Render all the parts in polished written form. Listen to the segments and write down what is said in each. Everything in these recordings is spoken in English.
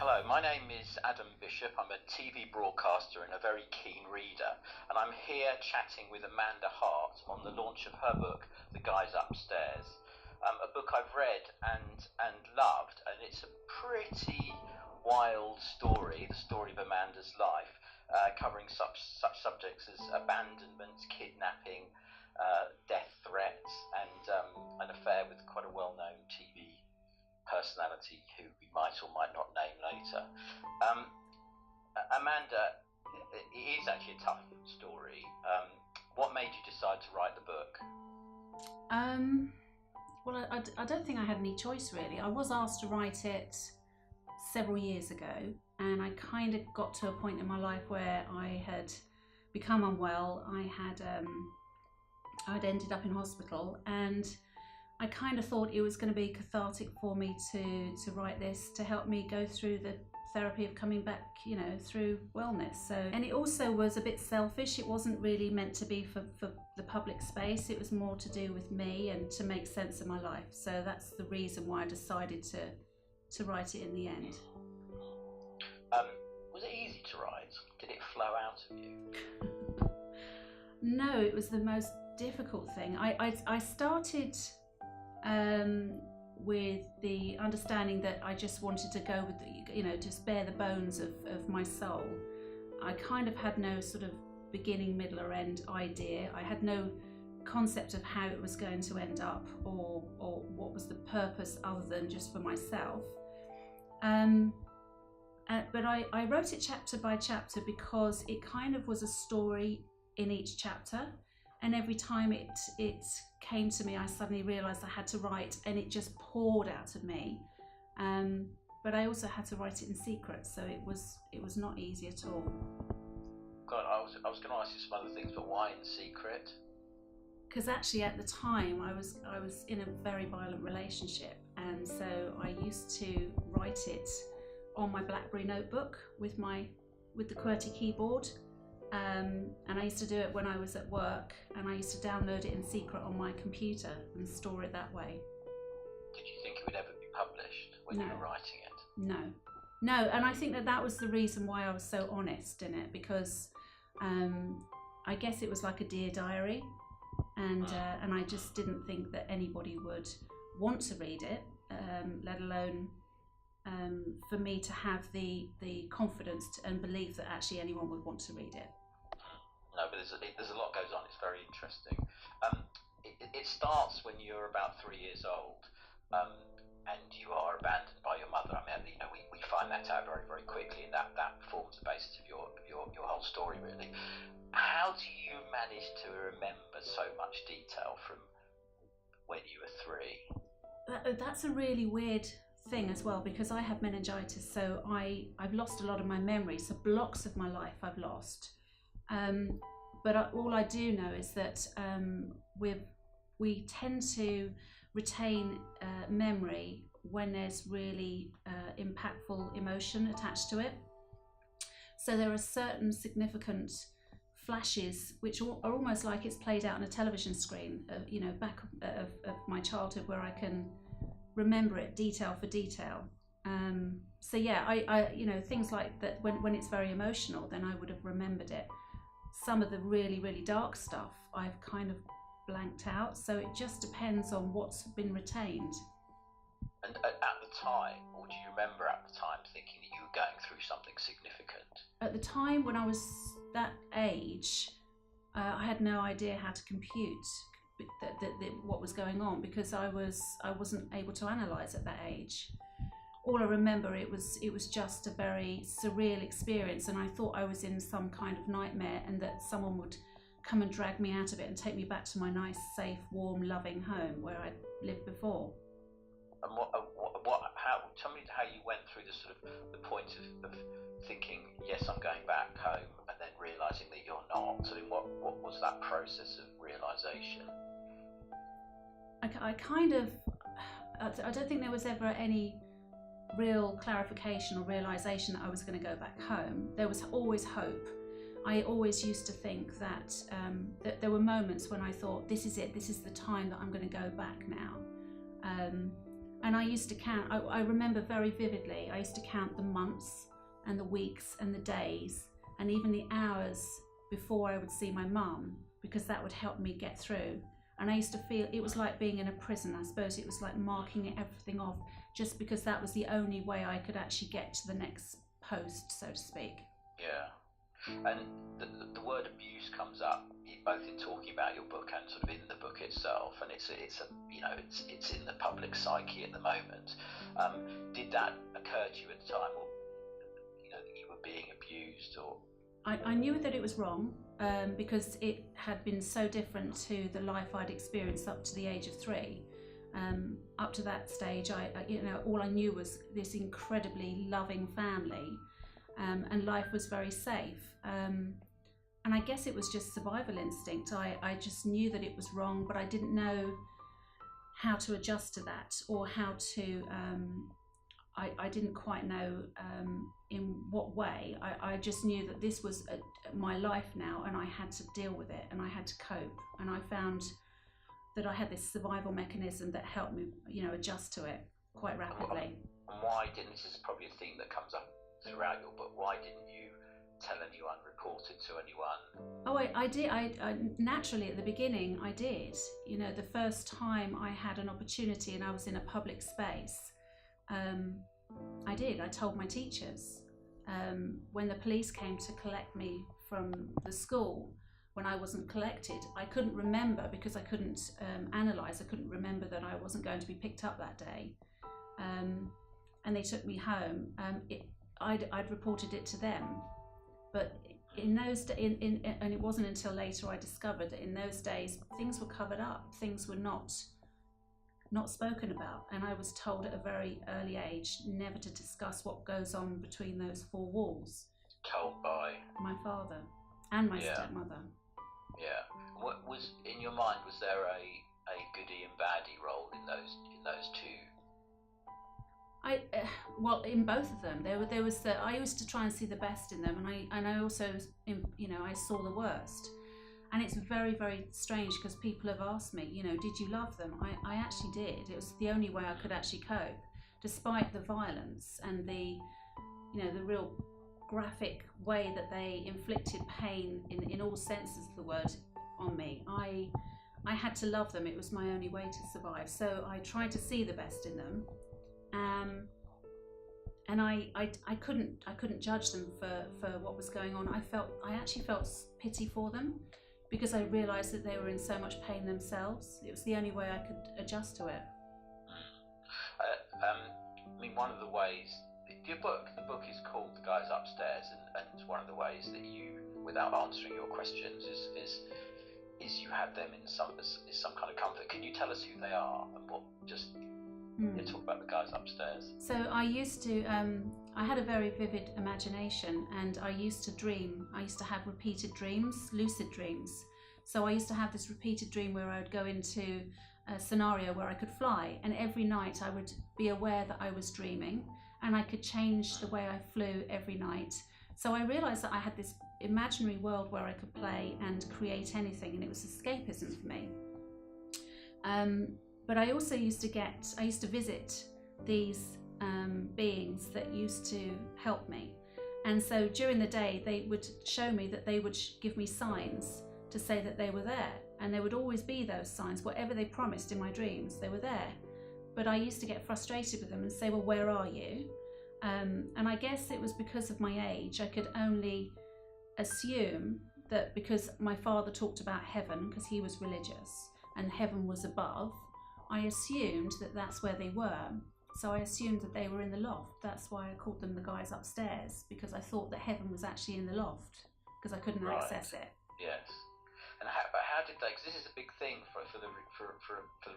Hello, my name is Adam Bishop. I'm a TV broadcaster and a very keen reader, and I'm here chatting with Amanda Hart on the launch of her book, The Guys Upstairs. A book I've read and loved, and it's a pretty wild story, the story of Amanda's life, covering such subjects as abandonment, kidnapping, death threats, and an affair with quite a well-known TV personality who we might or might not name later. Amanda, it is actually a tough story. What made you decide to write the book? Well, I don't think I had any choice really. I was asked to write it several years ago, and I kind of got to a point in my life where I had become unwell. I'd ended up in hospital, and I kind of thought it was going to be cathartic for me to write this, to help me go through the therapy of coming back, through wellness. And it also was a bit selfish. It wasn't really meant to be for the public space. It was more to do with me and to make sense of my life. So that's the reason why I decided to write it in the end. Was it easy to write? Did it flow out of you? No, it was the most difficult thing. I started with the understanding that I just wanted to go with, just bare the bones of my soul. I kind of had no sort of beginning, middle or end idea. I had no concept of how it was going to end up or what was the purpose other than just for myself. But I wrote it chapter by chapter because it kind of was a story in each chapter. And every time it came to me, I suddenly realised I had to write, and it just poured out of me. But I also had to write it in secret, so it was not easy at all. God, I was going to ask you some other things, but why in secret? Because actually, at the time, I was in a very violent relationship, and so I used to write it on my BlackBerry notebook with the QWERTY keyboard. And I used to do it when I was at work, and I used to download it in secret on my computer and store it that way. Did you think it would ever be published when you were writing it? No, and I think that was the reason why I was so honest in it, because I guess it was like a dear diary, and I just didn't think that anybody would want to read it, let alone for me to have the confidence and belief that actually anyone would want to read it. No, but there's a lot goes on. It's very interesting. It starts when you're about 3 years old, and you are abandoned by your mother. I mean, we find that out very, very quickly, and that forms the basis of your whole story, really. How do you manage to remember so much detail from when you were 3? That's a really weird thing as well, because I have meningitis, so I've lost a lot of my memories. So blocks of my life I've lost. But all I do know is that we tend to retain memory when there's really impactful emotion attached to it. So there are certain significant flashes which are almost like it's played out on a television screen, back of my childhood, where I can remember it detail for detail. So yeah, I things like that, when it's very emotional, then I would have remembered it. Some of the really, really dark stuff I've kind of blanked out, so it just depends on what's been retained. And at the time, or do you remember at the time thinking that you were going through something significant? At the time when I was that age, I had no idea how to compute what was going on, because I wasn't able to analyse at that age. All I remember, it was just a very surreal experience, and I thought I was in some kind of nightmare, and that someone would come and drag me out of it and take me back to my nice, safe, warm, loving home where I'd lived before. And tell me how you went through the point of thinking, yes, I'm going back home, and then realising that you're not. So what was that process of realisation? I don't think there was ever any real clarification or realisation that I was going to go back home. There was always hope. I always used to think that there were moments when I thought, this is it, this is the time that I'm going to go back now. And I used to count, I remember very vividly, I used to count the months and the weeks and the days and even the hours before I would see my mum, because that would help me get through. And I used to feel it was like being in a prison. I suppose it was like marking everything off, just because that was the only way I could actually get to the next post, so to speak. Yeah. And the word abuse comes up both in talking about your book and sort of in the book itself, and it's in the public psyche at the moment. Did that occur to you at the time, or that you were being abused, or? I knew that it was wrong, because it had been so different to the life I'd experienced up to the age of 3. Up to that stage, all I knew was this incredibly loving family, and life was very safe. And I guess it was just survival instinct. I just knew that it was wrong, but I didn't know how to adjust to that, or how to, I didn't quite know in what way. I just knew that this was my life now, and I had to deal with it, and I had to cope. And I found that I had this survival mechanism that helped me, adjust to it quite rapidly. And why didn't, this is probably a theme that comes up throughout your book, why didn't you tell anyone, report it to anyone? Oh, I did. I naturally at the beginning I did. The first time I had an opportunity and I was in a public space, I did. I told my teachers. When the police came to collect me from the school, when I wasn't collected, I couldn't remember, because I couldn't analyse. I couldn't remember that I wasn't going to be picked up that day, and they took me home. I'd reported it to them, but in those and it wasn't until later I discovered that in those days things were covered up. Things were not spoken about, and I was told at a very early age never to discuss what goes on between those 4 walls. Told by my father and my stepmother. Yeah. What was in your mind? Was there a goody and baddie role in those 2? Well, in both of them, there was I used to try and see the best in them, and I also, I saw the worst. And it's very, very strange, because people have asked me, did you love them? I actually did. It was the only way I could actually cope, despite the violence and the real graphic way that they inflicted pain in all senses of the word on me. I had to love them. It was my only way to survive. So I tried to see the best in them, and I couldn't judge them for what was going on. I actually felt pity for them, because I realised that they were in so much pain themselves. It was the only way I could adjust to it. One of the ways, the book is called The Guys Upstairs, and one of the ways that you, without answering your questions, is you have them in some kind of comfort. Can you tell us who they are and what? Talk about The Guys Upstairs. So I used to, I had a very vivid imagination, and I used to dream. I used to have repeated dreams, lucid dreams. So I used to have this repeated dream where I would go into a scenario where I could fly, and every night I would be aware that I was dreaming, and I could change the way I flew every night. So I realised that I had this imaginary world where I could play and create anything, and it was escapism for me. But I also used to visit these beings that used to help me. And so during the day, they would show me that they would give me signs to say that they were there. And there would always be those signs. Whatever they promised in my dreams, they were there. But I used to get frustrated with them and say, well, where are you? And I guess it was because of my age. I could only assume that because my father talked about heaven, because he was religious, and heaven was above, I assumed that that's where they were. So I assumed that they were in the loft. That's why I called them The Guys Upstairs, because I thought that heaven was actually in the loft, because I couldn't access it. Yes. And how did they? Because this is a big thing for the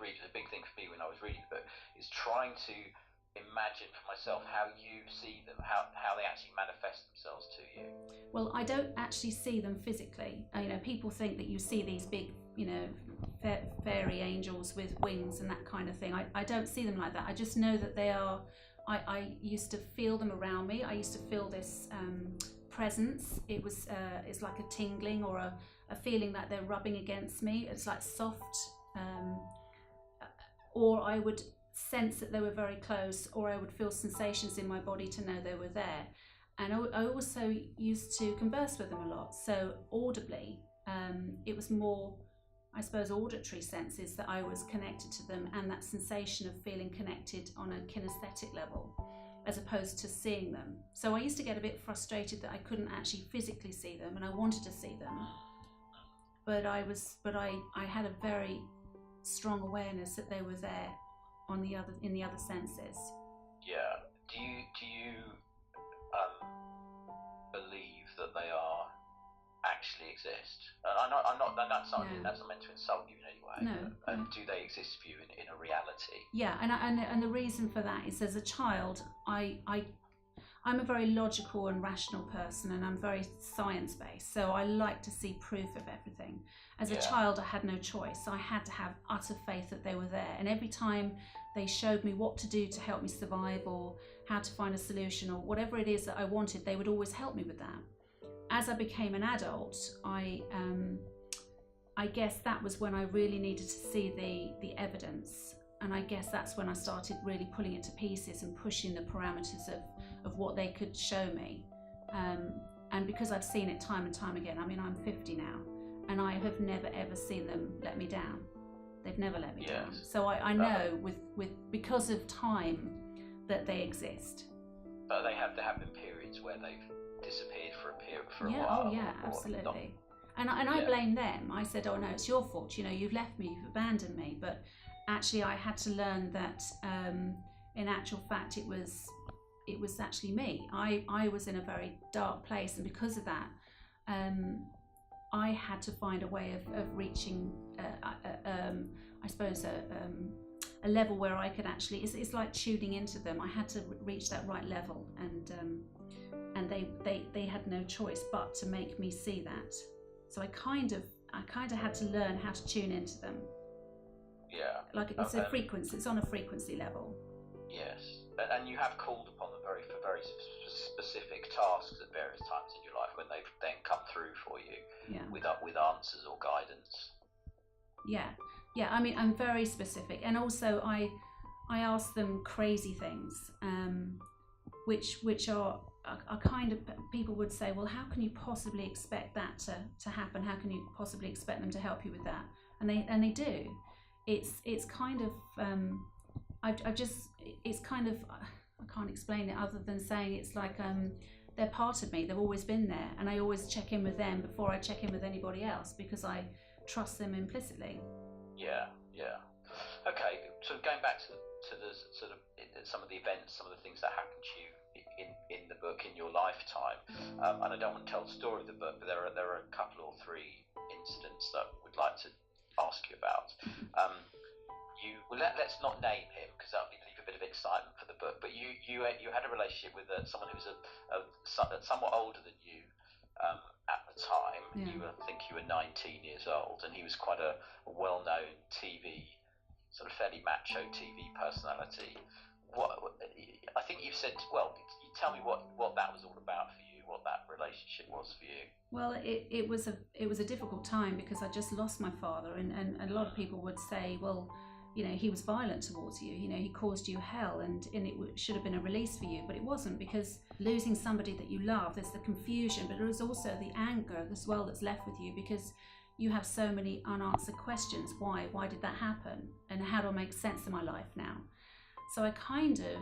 readers. A big thing for me when I was reading the book is trying to imagine for myself how you see them, how they actually manifest themselves to you. Well, I don't actually see them physically. People think that you see these big, fairy angels with wings and that kind of thing. I don't see them like that. I just know that they are. I used to feel them around me. I used to feel this presence. It's like a tingling or a feeling that they're rubbing against me. It's like soft, or I would sense that they were very close, or I would feel sensations in my body to know they were there. And I also used to converse with them a lot, so audibly. It was more, I suppose, auditory senses that I was connected to them, and that sensation of feeling connected on a kinesthetic level, as opposed to seeing them. So I used to get a bit frustrated that I couldn't actually physically see them, and I wanted to see them, but I had a very strong awareness that they were there in the other senses. Yeah. Do you believe that they are actually exist? And I'm not. That's not meant to insult you in any way. No. Do they exist for you in a reality? Yeah, and the reason for that is, as a child, I'm a very logical and rational person, and I'm very science-based, so I like to see proof of everything. As a child, I had no choice. I had to have utter faith that they were there, and every time they showed me what to do to help me survive, or how to find a solution, or whatever it is that I wanted, they would always help me with that. As I became an adult, I guess that was when I really needed to see the evidence, and I guess that's when I started really pulling it to pieces and pushing the parameters of what they could show me. And because I've seen it time and time again, I mean, I'm 50 now, and I have never ever seen them let me down. They've never let me down. So I know with because of time that they exist. But there have been periods where they've disappeared for a yeah, while. Oh yeah, absolutely. And I blame them. I said, oh no, it's your fault. You've left me, you've abandoned me. But actually, I had to learn that in actual fact, it was actually me. I was in a very dark place, and because of that, I had to find a way of reaching, I suppose, a level where I could actually. It's like tuning into them. I had to reach that right level, and they had no choice but to make me see that. So I kind of had to learn how to tune into them. Yeah. Like it's a frequency. It's on a frequency level. Yes, and you have called upon them for very specific tasks at various times in your life when they've then come through for you with answers or guidance. Yeah. I mean, I'm very specific, and also I ask them crazy things, which are kind of, people would say, well, how can you possibly expect that to happen? How can you possibly expect them to help you with that? And they do. It's kind of it's kind of, I can't explain it other than saying it's like they're part of me. They've always been there, and I always check in with them before I check in with anybody else, because I trust them implicitly. Yeah. Okay, so going back to the sort of some of the events, some of the things that happened to you in the book in your lifetime, and I don't want to tell the story of the book, but there are a couple or three incidents that we'd like to ask you about. Let's not name him, because that would leave a bit of excitement for the book. But you had a relationship with someone who was somewhat older than you at the time. Yeah. I think you were 19 years old, and he was quite a well-known TV, sort of fairly macho TV personality. I think you said, well, you tell me what that was all about for you, what that relationship was for you. Well, it was a difficult time, because I just lost my father, and a lot of people would say, well, he was violent towards you, he caused you hell, and it should have been a release for you, but it wasn't, because losing somebody that you love, there's the confusion, but there is also the anger as well that's left with you, because you have so many unanswered questions. Why did that happen, and how do I make sense of my life now? So I kind of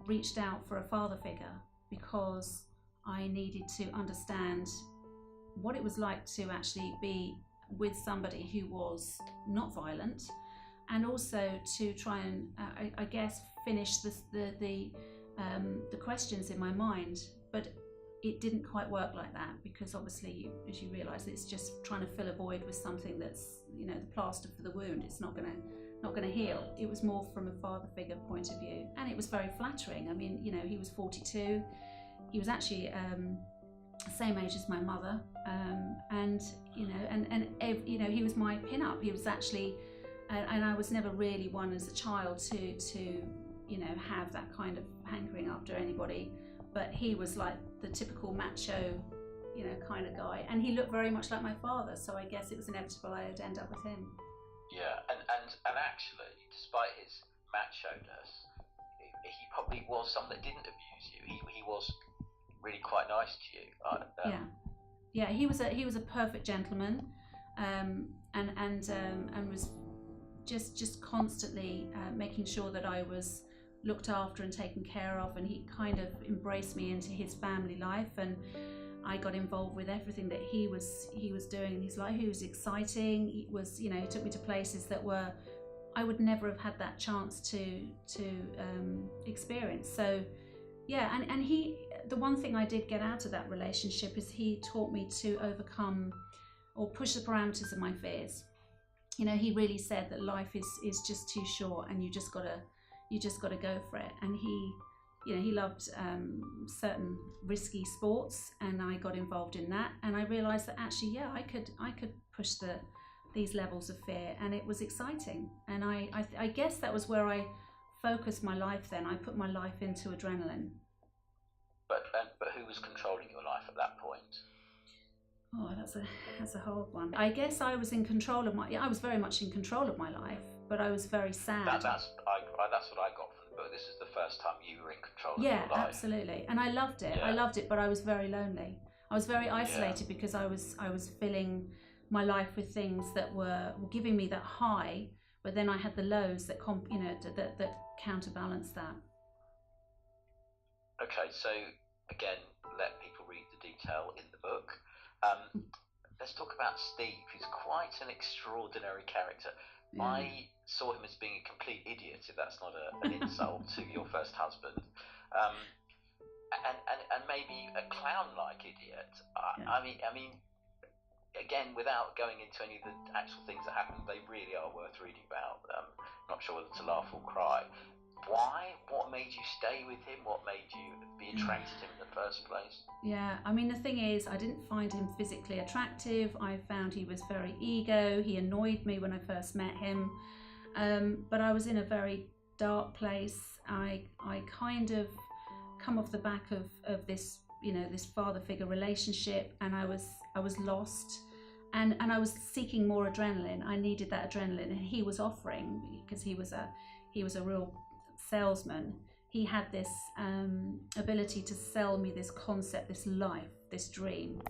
reached out for a father figure, because I needed to understand what it was like to actually be with somebody who was not violent, and also to try and I guess finish the questions in my mind. But it didn't quite work like that, because obviously, as you realise, it's just trying to fill a void with something that's the plaster for the wound. It's not going to heal. It was more from a father figure point of view, and it was very flattering. I mean, he was 42. He was actually the same age as my mother, and he was my pin-up. He was actually, and I was never really one as a child to have that kind of hankering after anybody. But he was like the typical macho, kind of guy, and he looked very much like my father. So I guess it was inevitable I'd end up with him. Yeah, and actually, despite his macho-ness, he probably was someone that didn't abuse you. He was really quite nice to you. Yeah. He was a perfect gentleman, and was just constantly making sure that I was looked after and taken care of, and he kind of embraced me into his family life, and I got involved with everything that he was doing in his life. He was exciting. He took me to places that I would never have had that chance to experience. So yeah, and the one thing I did get out of that relationship is he taught me to overcome or push the parameters of my fears. He really said that life is just too short, and you just gotta go for it. And he loved certain risky sports, and I got involved in that, and I realized that actually, I could push these levels of fear, and it was exciting. And I guess that was where I focused my life then. I put my life into adrenaline. But who was controlling your life at that point? Oh, that's a hard one. I guess I was in control of I was very much in control of my life, but I was very sad. That's what I got from the book. This is the first time you were in control of your life. Yeah, absolutely. And I loved it. I loved it, but I was very lonely. I was very isolated because I was filling my life with things that were giving me that high, but then I had the lows that that counterbalance that. Okay, so again, let people read the detail in the book. Let's talk about Steve. He's quite an extraordinary character. Yeah. I saw him as being a complete idiot, if that's not an insult to your first husband, and maybe a clown-like idiot. I mean, again, without going into any of the actual things that happened, they really are worth reading about. Not sure whether to laugh or cry. Why? What made you stay with him? What made you be attracted to him in the first place? Yeah, I mean, the thing is, I didn't find him physically attractive. I found he was very ego. He annoyed me when I first met him. But I was in a very dark place. I kind of come off the back of this, this father figure relationship, and I was lost. And I was seeking more adrenaline. I needed that adrenaline, and he was offering, because he was a real salesman. He had this ability to sell me this concept, this life, this dream,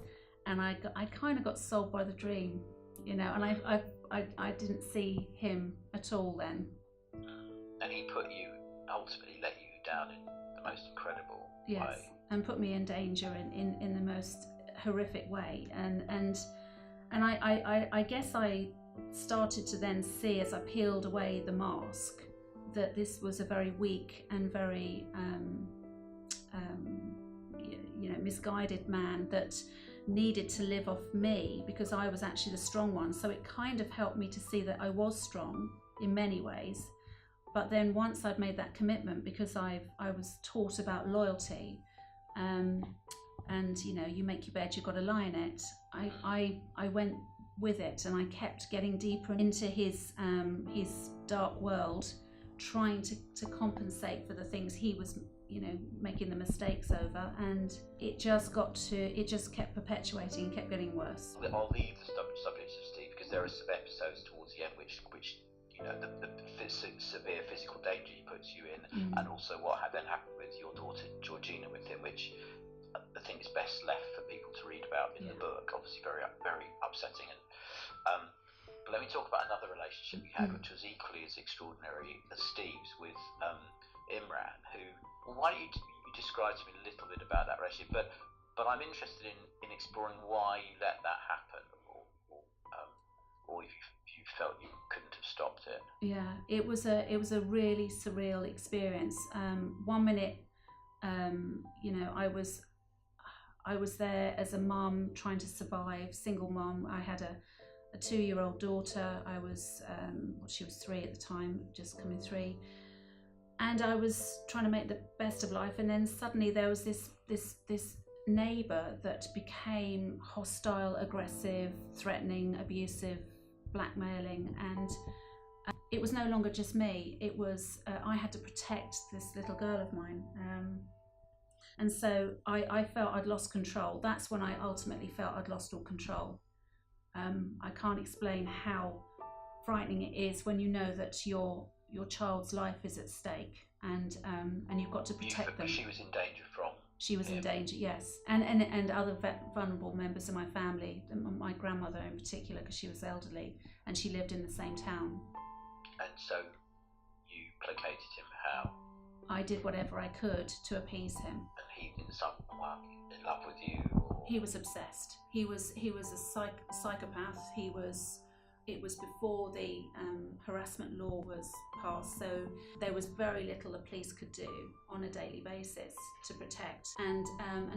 and I kind of got sold by the dream, and I didn't see him at all then. And he ultimately let you down in the most incredible way. And put me in danger in the most horrific way, and I guess I started to then see, as I peeled away the mask, that this was a very weak and very misguided man that needed to live off me, because I was actually the strong one. So it kind of helped me to see that I was strong in many ways. But then once I'd made that commitment, because I was taught about loyalty, and you make your bed, you've got to lie in it, I went with it, and I kept getting deeper into his dark world, trying to compensate for the things he was making the mistakes over, and it just kept perpetuating and kept getting worse. I'll leave the subject of Steve, because there are some episodes towards the end which the severe physical danger he puts you in, and also what then happened with your daughter Georgina with him, which I think is best left for people to read about in the book. Obviously very, very upsetting. And but let me talk about another relationship you had, which was equally as extraordinary as Steve's, with Imran, who, why don't you describe to me a little bit about that relationship, but I'm interested in exploring why you let that happen, or if you felt you couldn't have stopped it. Yeah, it was a really surreal experience. 1 minute, I was there as a mum trying to survive, single mum. I had a 2-year-old daughter. I was she was 3 at the time, just coming 3, and I was trying to make the best of life. And then suddenly there was this neighbour that became hostile, aggressive, threatening, abusive, blackmailing, and it was no longer just me. It was I had to protect this little girl of mine, and so I felt I'd lost control. That's when I ultimately felt I'd lost all control. I can't explain how frightening it is when you know that your child's life is at stake, and you've got to protect them. She was in danger from. She was in danger, yes, and other vulnerable members of my family, my grandmother in particular, because she was elderly and she lived in the same town. And so you placated him how? I did whatever I could to appease him. And he, in love with you? Or? He was obsessed. He was a psychopath. It was before the harassment law was passed, so there was very little the police could do on a daily basis to protect, and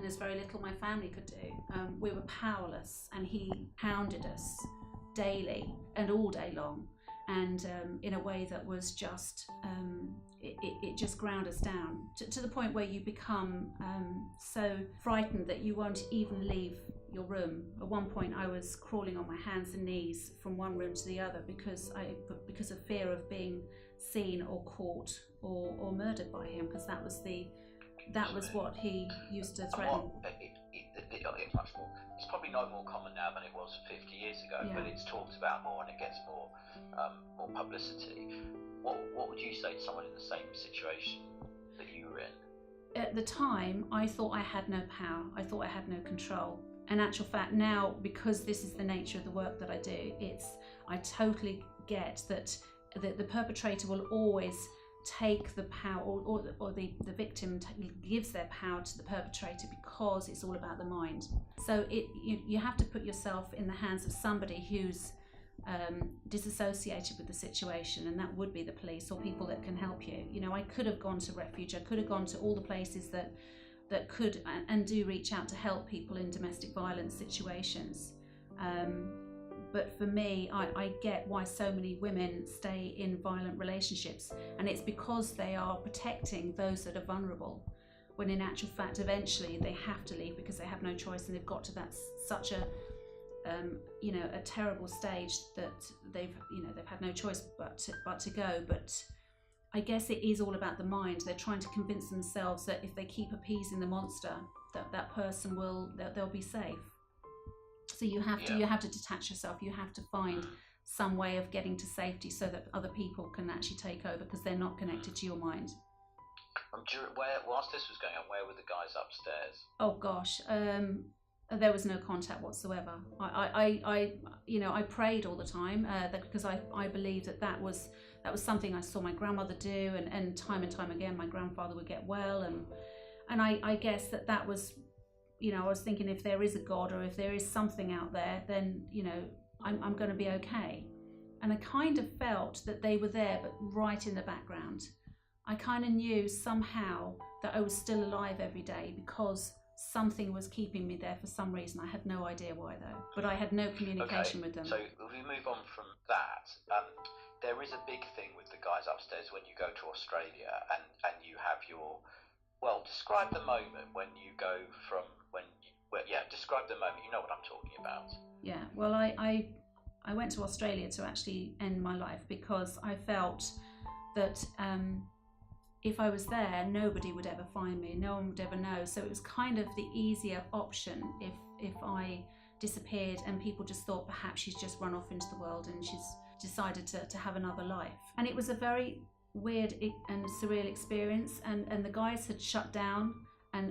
there's very little my family could do. We were powerless, and he hounded us daily and all day long, and in a way that was just it just ground us down to the point where you become so frightened that you won't even leave your room. At one point I was crawling on my hands and knees from one room to the other because of fear of being seen or caught or murdered by him, because that was what he used to threaten. It's much more. It's probably no more common now than it was 50 years ago, yeah. But it's talked about more and it gets more publicity. What would you say to someone in the same situation that you were in? At the time, I thought I had no power. I thought I had no control. In actual fact, now, because this is the nature of the work that I do, I totally get that the perpetrator will always take the power, or the victim gives their power to the perpetrator, because it's all about the mind. So you have to put yourself in the hands of somebody who's disassociated with the situation, and that would be the police or people that can help you. You know, I could have gone to refuge, I could have gone to all the places that could and do reach out to help people in domestic violence situations. But for me, I get why so many women stay in violent relationships, and it's because they are protecting those that are vulnerable, when in actual fact eventually they have to leave because they have no choice, and they've got to such a terrible stage that they've had no choice but to go. But I guess it is all about the mind. They're trying to convince themselves that if they keep appeasing the monster, that person they'll be safe. So you have to detach yourself. You have to find some way of getting to safety so that other people can actually take over, because they're not connected to your mind. Whilst this was going on, where were the guys upstairs? Oh gosh, there was no contact whatsoever. I prayed all the time because I believe that was something I saw my grandmother do, and time again my grandfather would get well, and I guess that was, I was thinking, if there is a God, or if there is something out there, then I'm going to be okay. And I kind of felt that they were there, but right in the background. I kind of knew somehow that I was still alive every day, because something was keeping me there for some reason. I had no idea why though, but I had no communication with them. So if we move on from that, there is a big thing with the guys upstairs when you go to Australia, and you have describe the moment when you go from describe the moment. You know what I'm talking about. Yeah, well, I went to Australia to actually end my life, because I felt that if I was there, nobody would ever find me, no one would ever know. So it was kind of the easier option if I disappeared, and people just thought perhaps she's just run off into the world and she's decided to have another life. And it was a very weird and surreal experience, and the guys had shut down,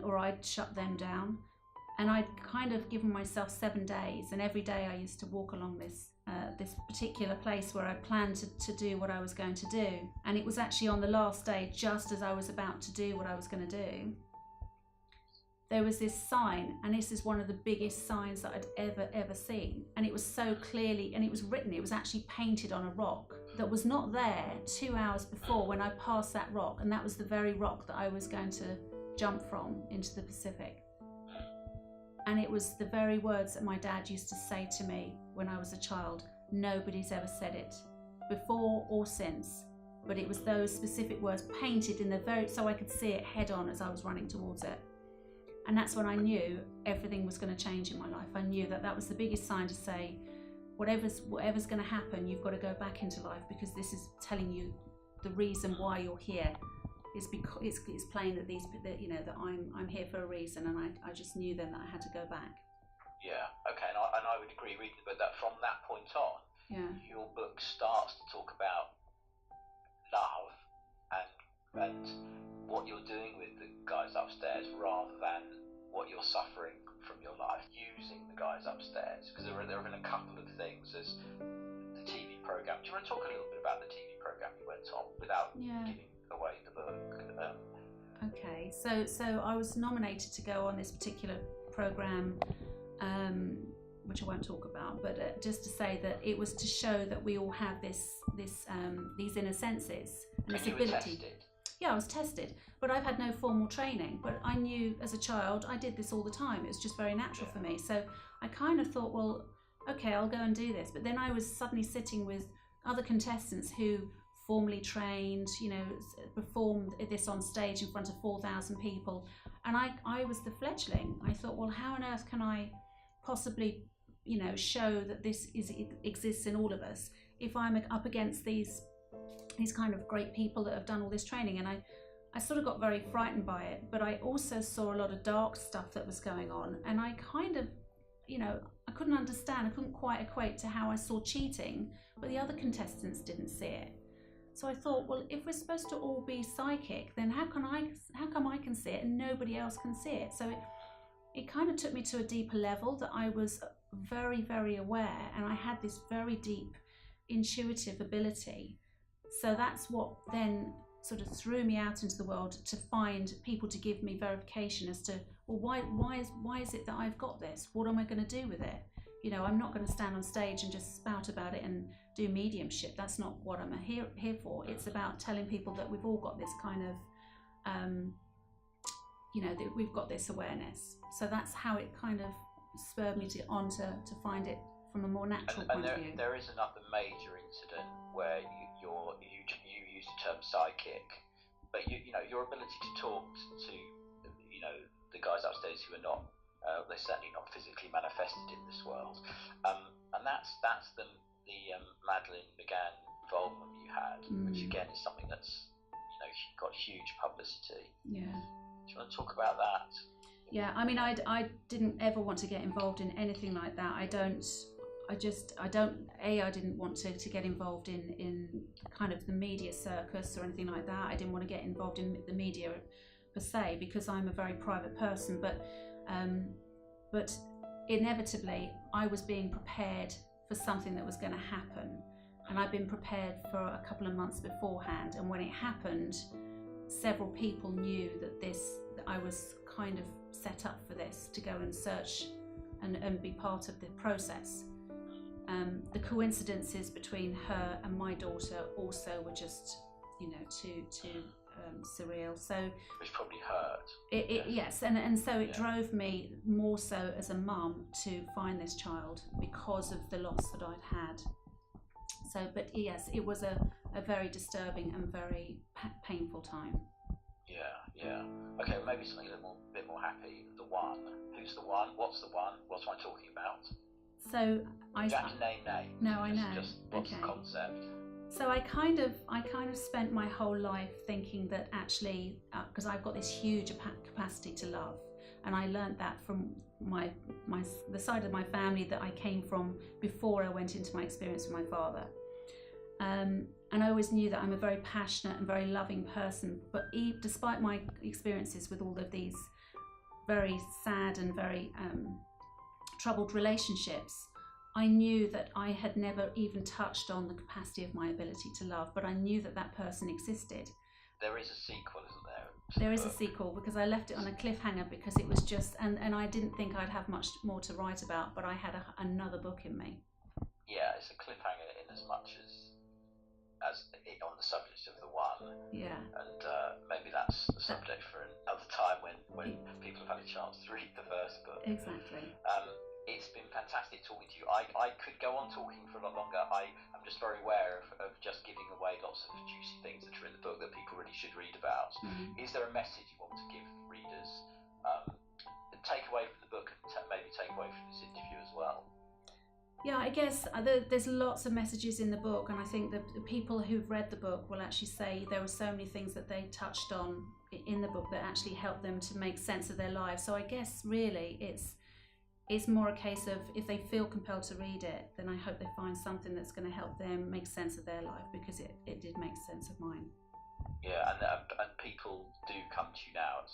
or I'd shut them down, and I'd kind of given myself 7 days, and every day I used to walk along this particular place where I planned to do what I was going to do. And it was actually on the last day, just as I was about to do what I was going to do, there was this sign, and this is one of the biggest signs that I'd ever seen, and it was so clearly, and it was written, it was actually painted on a rock that was not there 2 hours before when I passed that rock, and that was the very rock that I was going to jump from into the Pacific. And it was the very words that my dad used to say to me when I was a child. Nobody's ever said it before or since, but it was those specific words painted in so I could see it head on as I was running towards it. And that's when I knew everything was going to change in my life. I knew that was the biggest sign to say, whatever's going to happen, you've got to go back into life, because this is telling you the reason why you're here. Is because it's plain that that I'm here for a reason, and I just knew then that I had to go back. Yeah, okay, and I would agree, but that from that point on, your book starts to talk about love and what you're doing with the guys upstairs, rather than what you're suffering from your life using the guys upstairs. Because there have been a couple of things. There's the TV program. Do you want to talk a little bit about the TV program you went on without giving away the book? Okay, so I was nominated to go on this particular program, which I won't talk about, but just to say that it was to show that we all have these inner senses and this ability. Were tested? Yeah, I was tested, but I've had no formal training. But I knew as a child I did this all the time. It was just very natural for me. So I kind of thought, well, okay, I'll go and do this. But then I was suddenly sitting with other contestants who formally trained, performed this on stage in front of 4,000 people. And I was the fledgling. I thought, well, how on earth can I possibly, show that this exists in all of us if I'm up against these kind of great people that have done all this training? And I sort of got very frightened by it, but I also saw a lot of dark stuff that was going on. And I kind of, I couldn't understand, I couldn't quite equate to how I saw cheating, but the other contestants didn't see it. So I thought, well, if we're supposed to all be psychic, then how come I can see it and nobody else can see it? So it kind of took me to a deeper level, that I was very, very aware, and I had this very deep intuitive ability. So that's what then sort of threw me out into the world, to find people to give me verification as to, well, why is it that I've got this? What am I going to do with it? I'm not going to stand on stage and just spout about it and do mediumship. That's not what I'm here for. It's about telling people that we've all got this kind of, that we've got this awareness. So that's how it kind of spurred me to find it from a more natural point of view. There is another major incident where you use the term psychic, but your ability to talk to the guys upstairs who are not, they're certainly not physically manifested in this world, and that's the Madeleine McGann involvement you had, which again is something that's got huge publicity. Yeah. Do you want to talk about that? Yeah, I mean, I didn't ever want to get involved in anything like that. I didn't want to get involved in kind of the media circus or anything like that. I didn't want to get involved in the media per se, because I'm a very private person, but inevitably I was being prepared for something that was going to happen, and I'd been prepared for a couple of months beforehand, and when it happened, several people knew that I was kind of set up for this, to go and search and be part of the process. The coincidences between her and my daughter also were just, too surreal. So which probably hurt. Yes, and so it drove me more so as a mum to find this child, because of the loss that I'd had. So, but yes, it was a very disturbing and very painful time. Yeah. Okay, maybe something a bit more happy. The One. Who's the One? What's the One? What am I talking about? So you have to name names. No, I know. Just what's the concept? So I kind of spent my whole life thinking that actually, because I've got this huge capacity to love, and I learned that from the side of my family that I came from before I went into my experience with my father. And I always knew that I'm a very passionate and very loving person, but despite my experiences with all of these very sad and very troubled relationships, I knew that I had never even touched on the capacity of my ability to love, but I knew that person existed. There is a sequel, isn't there? There is a sequel, because I left it on a cliffhanger, because it was just, and I didn't think I'd have much more to write about, but I had another book in me. Yeah, it's a cliffhanger in as much as on the subject of the One. Yeah. And maybe that's the subject for another time when people have had a chance to read the first book. Exactly. It's been fantastic talking to you. I could go on talking for a lot longer. I'm just very aware of just giving away lots of juicy things that are in the book that people really should read about. Mm-hmm. Is there a message you want to give readers, take away from the book, and maybe take away from this interview as well? Yeah, I guess there's lots of messages in the book, and I think that the people who've read the book will actually say there were so many things that they touched on in the book that actually helped them to make sense of their lives. So I guess really it's more a case of if they feel compelled to read it, then I hope they find something that's going to help them make sense of their life, because it did make sense of mine. Yeah, and people do come to you now.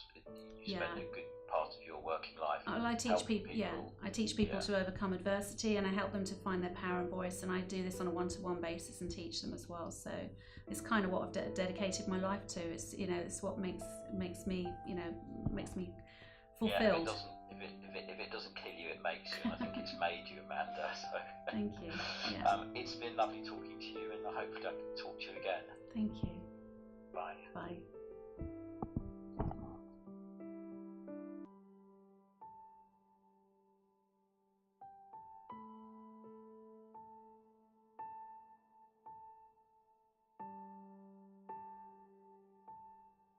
You spend a good part of your working life. I teach people. Yeah, I teach people to overcome adversity, and I help them to find their power and voice. And I do this on a one-to-one basis and teach them as well. So it's kind of what I've dedicated my life to. It's it's what makes me fulfilled. Yeah, if it doesn't kill you, it makes you. And I think it's made you, Amanda. So thank you. Yeah. It's been lovely talking to you, and I hope I can talk to you again. Thank you. Bye. Bye.